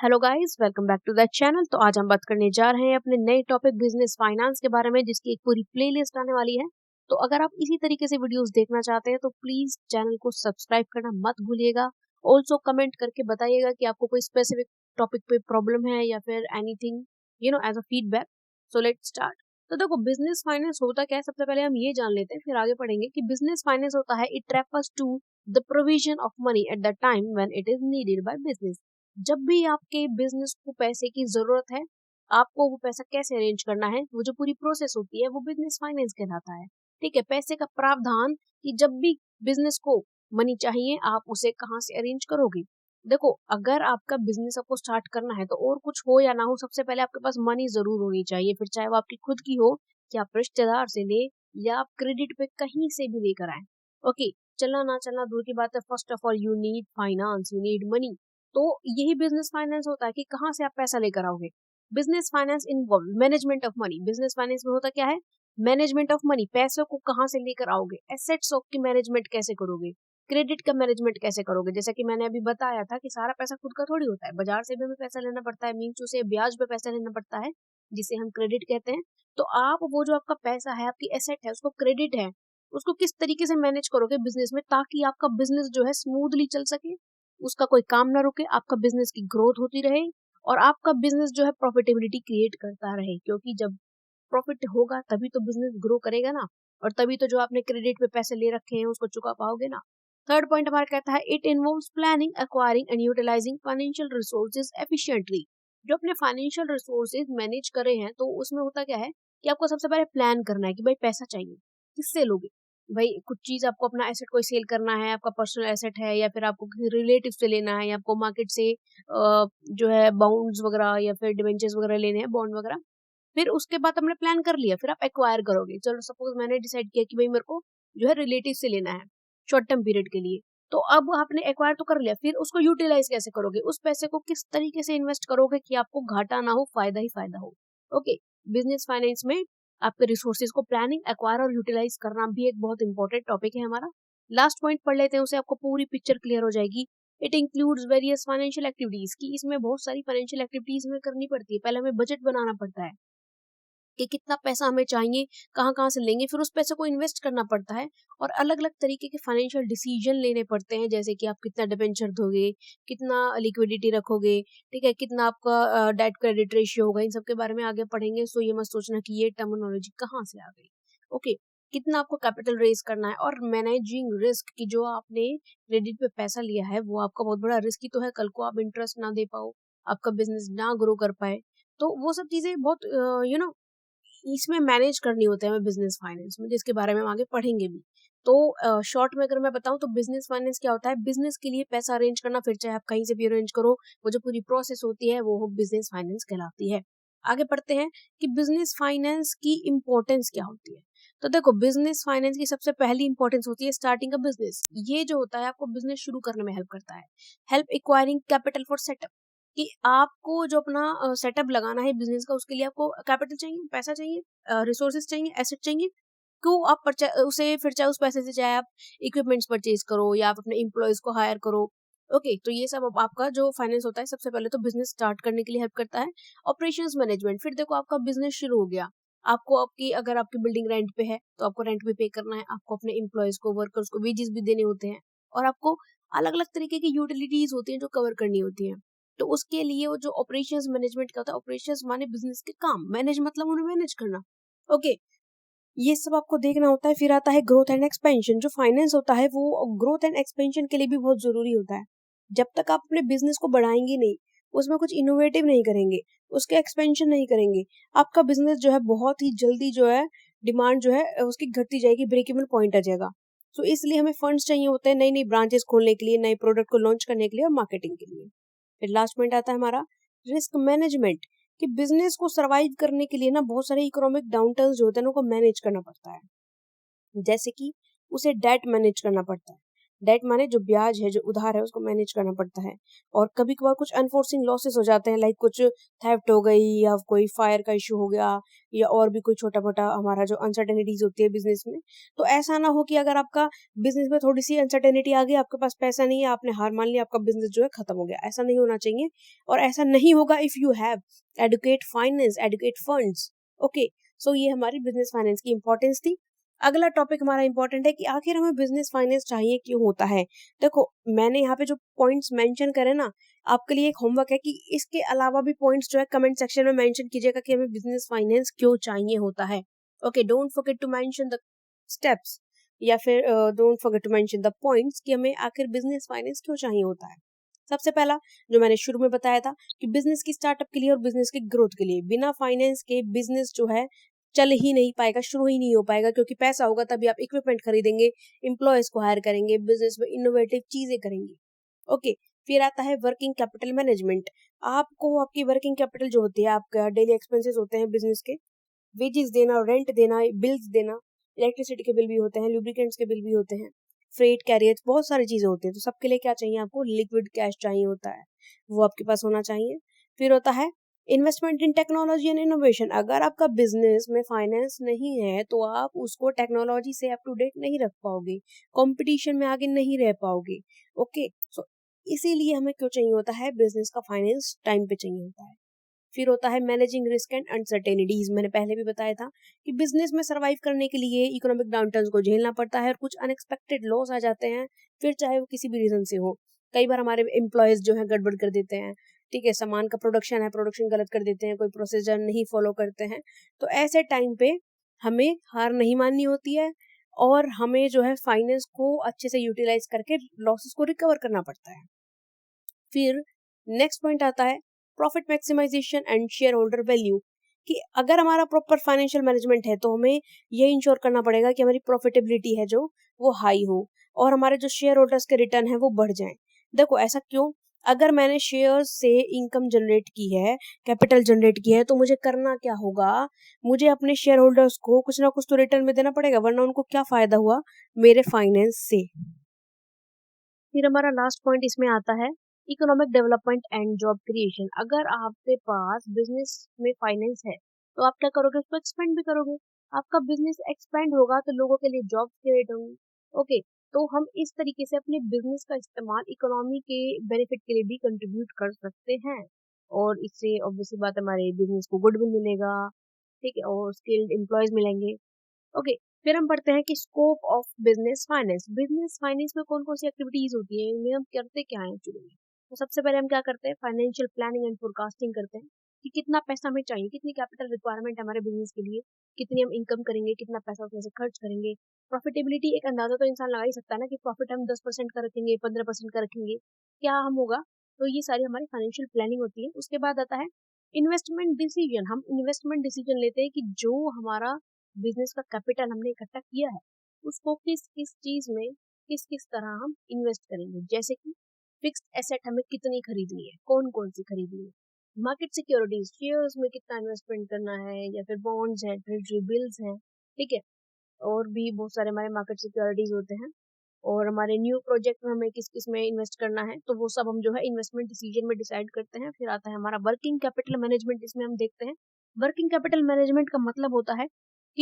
Hello guys, welcome back to the channel. तो आज हम बात करने जा रहे हैं अपने नए टॉपिक बिजनेस फाइनेंस के बारे में, जिसकी एक पूरी प्लेलिस्ट आने वाली है। तो अगर आप इसी तरीके से वीडियोस देखना चाहते हैं तो प्लीज चैनल को सब्सक्राइब करना मत भूलिएगा। ऑल्सो कमेंट करके बताइएगा कि आपको कोई स्पेसिफिक टॉपिक पे प्रॉब्लम है या फिर anything as a feedback. So let's start. तो देखो, बिजनेस फाइनेंस होता क्या है, सबसे पहले हम ये जान लेते हैं, फिर आगे पढ़ेंगे कि बिजनेस फाइनेंस होता है it refers to the provision of money at the time when it is needed by business. जब भी आपके बिजनेस को पैसे की जरूरत है, आपको वो पैसा कैसे अरेंज करना है, वो जो पूरी प्रोसेस होती है वो बिजनेस फाइनेंस कहलाता है। ठीक है, पैसे का प्रावधान कि जब भी बिजनेस को मनी चाहिए आप उसे कहाँ से अरेंज करोगे। देखो, अगर आपका बिजनेस आपको स्टार्ट करना है तो और कुछ हो या ना हो, सबसे पहले आपके पास मनी जरूर होनी चाहिए, फिर चाहे वो आपकी खुद की हो कि आप रिश्तेदार से ले या आप क्रेडिट पे कहीं से भी लेकर आए। ओके, चलना ना चलना दूर की बात है, first of all you need finance, you need money. तो यही बिजनेस फाइनेंस होता है कि कहाँ से आप पैसा लेकर आओगे। Business finance involve management of money. Business finance में होता क्या है, मैनेजमेंट ऑफ मनी, पैसों को कहाँ से लेकर आओगे, एसेट्स ऑफ की मैनेजमेंट कैसे करोगे, क्रेडिट का मैनेजमेंट कैसे करोगे। जैसा कि मैंने अभी बताया था कि सारा पैसा खुद का थोड़ी होता है, बाजार से भी हमें पैसा लेना पड़ता है, मीन्स उसे ब्याज पे पैसा लेना पड़ता है, जिसे हम क्रेडिट कहते हैं। तो आप वो जो आपका पैसा है, आपकी एसेट है, उसको क्रेडिट है, उसको किस तरीके से मैनेज करोगे बिजनेस में, ताकि आपका बिजनेस जो है स्मूथली चल सके, उसका कोई काम ना रुके, आपका बिजनेस की ग्रोथ होती रहे और आपका बिजनेस जो है प्रॉफिटेबिलिटी क्रिएट करता रहे। क्योंकि जब प्रॉफिट होगा तभी तो बिजनेस ग्रो करेगा ना, और तभी तो जो आपने क्रेडिट पे पैसे ले रखे हैं उसको चुका पाओगे ना। थर्ड पॉइंट हमारा कहता है it involves planning, acquiring and utilising financial resources efficiently. जो अपने फाइनेंशियल रिसोर्सेज मैनेज करे हैं तो उसमें होता क्या है कि आपको सबसे पहले प्लान करना है कि भाई पैसा चाहिए, किससे लोगे। भाई कुछ चीज आपको अपना एसेट कोई सेल करना है, आपका पर्सनल एसेट है, या फिर आपको किसी रिलेटिव से लेना है, या आपको मार्केट से जो है बाउंड्स वगैरह या फिर डिवेंचर्स वगैरह लेने हैं, बॉन्ड वगैरह। फिर उसके बाद हमने प्लान कर लिया, फिर आप एक्वायर करोगे। चलो सपोज मैंने डिसाइड किया कि भाई मेरे को जो है रिलेटिव से लेना है शॉर्ट टर्म पीरियड के लिए, तो अब आपने एक्वायर तो कर लिया, फिर उसको यूटिलाइज कैसे करोगे, उस पैसे को किस तरीके से इन्वेस्ट करोगे कि आपको घाटा ना हो, फायदा ही फायदा हो। ओके, बिजनेस फाइनेंस में आपके रिसोर्सेज को प्लानिंग, एक्वायर और यूटिलाइज करना भी एक बहुत इंपॉर्टेंट टॉपिक है हमारा। लास्ट पॉइंट पढ़ लेते हैं, उसे आपको पूरी पिक्चर क्लियर हो जाएगी। It includes various financial activities, की इसमें बहुत सारी फाइनेंशियल एक्टिविटीज हमें करनी पड़ती है। पहले हमें बजट बनाना पड़ता है कि कितना पैसा हमें चाहिए, कहाँ-कहाँ से लेंगे, फिर उस पैसे को इन्वेस्ट करना पड़ता है और अलग-अलग तरीके के फाइनेंशियल डिसीजन लेने पड़ते हैं, जैसे कि आप कितना डिबेंचर दोगे, कितना लिक्विडिटी रखोगे, ठीक है, कितना आपका डेट क्रेडिट रेशियो होगा, इन सब के बारे में आगे पढ़ेंगे। सो ये मत सोचना कि ये टर्मिनोलॉजी कहाँ से आ गई। ओके, कितना आपको कैपिटल रेज करना है और मैनेजिंग रिस्क, की जो आपने क्रेडिट पे पैसा लिया है वो आपका बहुत बड़ा रिस्क ही तो है, कल को आप इंटरेस्ट ना दे पाओ, आपका बिजनेस ना ग्रो कर पाए। तो वो सब चीजें बहुत इसमें मैनेज करनी होते हैं हमें बिजनेस फाइनेंस में, जिसके बारे में हम आगे पढ़ेंगे भी। तो शॉर्ट में अगर मैं बताऊं तो बिजनेस फाइनेंस क्या होता है, बिजनेस के लिए पैसा अरेंज करना, फिर चाहे आप कहीं से भी अरेंज करो, वो जो पूरी प्रोसेस होती है वो बिजनेस फाइनेंस कहलाती है। आगे पढ़ते हैं कि बिजनेस फाइनेंस की इंपॉर्टेंस क्या होती है। तो देखो, बिजनेस फाइनेंस की सबसे पहली इंपॉर्टेंस होती है स्टार्टिंग अ बिजनेस। ये जो होता है आपको बिजनेस शुरू करने में हेल्प करता है। Help acquiring capital for setup, कि आपको जो अपना सेटअप लगाना है बिजनेस का, उसके लिए आपको कैपिटल चाहिए, पैसा चाहिए, रिसोर्सेज चाहिए, एसेट चाहिए। क्यों आप उसे फिर चाहे उस पैसे से चाहे आप इक्विपमेंट्स परचेज करो या आप अपने एम्प्लॉयज को हायर करो। ओके, तो ये सब अब आपका जो फाइनेंस होता है, सबसे पहले तो बिजनेस स्टार्ट करने के लिए हेल्प करता है। ऑपरेशंस मैनेजमेंट, फिर देखो आपका बिजनेस शुरू हो गया, आपको आपकी अगर आपकी बिल्डिंग रेंट पे है तो आपको रेंट भी पे करना है, आपको अपने एम्प्लॉयज को, वर्कर्स को वेजेस भी देने होते हैं, और आपको अलग अलग तरीके की यूटिलिटीज होती हैं जो कवर करनी होती हैं। तो उसके लिए वो जो ऑपरेशंस मैनेजमेंट का होता है, ऑपरेशंस माने बिजनेस के काम, मैनेज मतलब उन्हें मैनेज करना। ओके, ये सब आपको देखना होता है। फिर आता है ग्रोथ एंड एक्सपेंशन। जो फाइनेंस होता है वो ग्रोथ एंड एक्सपेंशन के लिए भी बहुत जरूरी होता है। जब तक आप अपने बिजनेस को बढ़ाएंगे नहीं, उसमें कुछ इनोवेटिव नहीं करेंगे, उसके एक्सपेंशन नहीं करेंगे, आपका बिजनेस जो है बहुत ही जल्दी जो है डिमांड जो है उसकी घटती जाएगी, ब्रेक इवन पॉइंट आ जाएगा। सो इसलिए हमें फंड्स चाहिए होते हैं नई नई ब्रांचेस खोलने के लिए, नए प्रोडक्ट को लॉन्च करने के लिए और मार्केटिंग के लिए। फिर लास्ट पॉइंट आता है हमारा रिस्क मैनेजमेंट, कि बिजनेस को सरवाइव करने के लिए ना बहुत सारे इकोनॉमिक डाउनटर्न्स जो होते हैं उनको मैनेज करना पड़ता है। जैसे कि उसे डेट मैनेज करना पड़ता है, डेट माने जो ब्याज है, जो उधार है, उसको मैनेज करना पड़ता है। और कभी कभार कुछ अनफोर्सिंग लॉसेस हो जाते हैं, लाइक कुछ थेफ्ट हो गई या कोई फायर का इशू हो गया या और भी कोई छोटा मोटा हमारा जो अनसर्टेनिटीज होती है बिजनेस में। तो ऐसा ना हो कि अगर आपका बिजनेस में थोड़ी सी अनसर्टेनिटी आ गई, आपके पास पैसा नहीं है, आपने हार मान लिया, आपका बिजनेस जो है खत्म हो गया, ऐसा नहीं होना चाहिए। और ऐसा नहीं होगा if you have educate finance, educate funds. Okay, so ये हमारी बिजनेस फाइनेंस की इंपॉर्टेंस थी। अगला टॉपिक हमारा इंपॉर्टेंट है कि आखिर हमें बिजनेस फाइनेंस चाहिए क्यों होता है। देखो, मैंने यहाँ पे जो पॉइंट्स मेंशन करे ना, आपके लिए एक होमवर्क है कि इसके अलावा भी पॉइंट्स जो है कमेंट सेक्शन में मेंशन कीजिएगा कि हमें बिजनेस फाइनेंस क्यों चाहिए होता है। Okay, don't forget to mention the steps, या फिर don't forget to mention the points कि हमें आखिर बिजनेस फाइनेंस क्यों चाहिए होता है। सबसे पहला जो मैंने शुरू में बताया था कि बिजनेस की स्टार्टअप के लिए और बिजनेस की ग्रोथ के लिए बिना फाइनेंस के बिजनेस जो है चल ही नहीं पाएगा, शुरू ही नहीं हो पाएगा, क्योंकि पैसा होगा तभी आप इक्विपमेंट खरीदेंगे, एम्प्लॉयज को हायर करेंगे, बिजनेस में इनोवेटिव चीजें करेंगे। ओके, फिर आता है वर्किंग कैपिटल मैनेजमेंट। आपको आपकी वर्किंग कैपिटल जो होती है, आपका डेली एक्सपेंसेस होते हैं बिजनेस के, वेजेस देना, रेंट देना, बिल्स देना, इलेक्ट्रिसिटी के बिल भी होते हैं, लुब्रिकेंट्स के बिल भी होते हैं, फ्रेट कैरियर्स, बहुत सारी चीजें होती हैं। तो सबके लिए क्या चाहिए आपको? लिक्विड कैश चाहिए होता है, वो आपके पास होना चाहिए। फिर होता है investment in technology and innovation. अगर आपका बिजनेस में फाइनेंस नहीं है तो आप उसको टेक्नोलॉजी से अप टू डेट नहीं रख पाओगे, कंपटीशन में आगे नहीं रह पाओगे। ओके, सो इसीलिए हमें क्यों चाहिए होता है? बिजनेस का फाइनेंस टाइम पे चाहिए होता है। फिर होता है मैनेजिंग रिस्क एंड अनसर्टेनिटीज। मैंने पहले भी बताया था कि बिजनेस में सरवाइव करने के लिए इकोनॉमिक डाउनटर्न्स को झेलना पड़ता है और कुछ अनएक्सपेक्टेड लॉस आ जाते हैं, फिर चाहे वो किसी भी रीजन से हो। कई बार हमारे एम्प्लॉयज जो है गड़बड़ कर देते हैं, ठीक है, सामान का प्रोडक्शन है, प्रोडक्शन गलत कर देते हैं, कोई प्रोसीजर नहीं फॉलो करते हैं। तो ऐसे टाइम पे हमें हार नहीं माननी होती है और हमें जो है फाइनेंस को अच्छे से यूटिलाइज करके लॉसेस को रिकवर करना पड़ता है। फिर नेक्स्ट पॉइंट आता है profit maximisation and shareholder value, कि अगर हमारा प्रॉपर फाइनेंशियल मैनेजमेंट है तो हमें ये इंश्योर करना पड़ेगा कि हमारी प्रॉफिटेबिलिटी है जो वो हाई हो और हमारे जो शेयर होल्डर्स के रिटर्न है वो बढ़ जाएं। देखो, ऐसा क्यों? अगर मैंने शेयर से इनकम जनरेट की है, कैपिटल जनरेट की है, तो मुझे करना क्या होगा? मुझे अपने शेयर होल्डर्स को कुछ ना कुछ तो रिटर्न में देना पड़ेगा, वरना उनको क्या फायदा हुआ मेरे फाइनेंस से। फिर हमारा लास्ट पॉइंट इसमें आता है economic development and job creation. अगर आपके पास बिजनेस में फाइनेंस है तो आप क्या करोगे? उसको एक्सपेंड भी करोगे। आपका बिजनेस एक्सपेंड होगा तो लोगों के लिए जॉब क्रिएट होंगी। ओके, तो हम इस तरीके से अपने बिजनेस का इस्तेमाल इकोनॉमी के बेनिफिट के लिए भी कंट्रीब्यूट कर सकते हैं और इससे ऑब्वियसली बात है, हमारे बिजनेस को गुडविल मिलेगा, ठीक है, और स्किल्ड एम्प्लॉयज मिलेंगे। ओके, फिर हम पढ़ते हैं कि scope of business finance. Business finance में कौन कौन सी एक्टिविटीज होती है, इनमें हम करते क्या है एक्चुअली में? तो सबसे पहले हम क्या करते हैं? फाइनेंशियल प्लानिंग एंड फोरकास्टिंग करते हैं कि कितना पैसा हमें चाहिए, कितनी कैपिटल रिक्वायरमेंट है हमारे बिजनेस के लिए, कितनी हम इनकम करेंगे, कितना पैसा उसमें से खर्च करेंगे। प्रॉफिटेबिलिटी एक अंदाजा तो इंसान लगा ही सकता है ना कि प्रॉफिट हम 10% का रखेंगे, 15% का रखेंगे, क्या हम होगा। तो ये सारी हमारी फाइनेंशियल प्लानिंग होती है। उसके बाद आता है इन्वेस्टमेंट डिसीजन। हम इन्वेस्टमेंट डिसीजन लेते हैं कि जो हमारा बिजनेस का कैपिटल हमने इकट्ठा किया है उसको किस किस चीज में, किस किस तरह हम इन्वेस्ट करेंगे। जैसे कि फिक्स्ड एसेट हमें कितनी खरीदनी है, कौन कौन सी खरीदनी है, मार्केट सिक्योरिटीज, शेयर्स में कितना इन्वेस्टमेंट करना है, या फिर बॉन्ड्स है, ट्रेजरी बिल्स हैं, ठीक है, और भी बहुत सारे हमारे मार्केट सिक्योरिटीज होते हैं। और हमारे न्यू प्रोजेक्ट में हमें किस किस में इन्वेस्ट करना है, तो वो सब हम जो है इन्वेस्टमेंट डिसीजन में डिसाइड करते हैं। फिर आता है हमारा वर्किंग कैपिटल मैनेजमेंट। इसमें हम देखते हैं वर्किंग कैपिटल मैनेजमेंट का मतलब होता है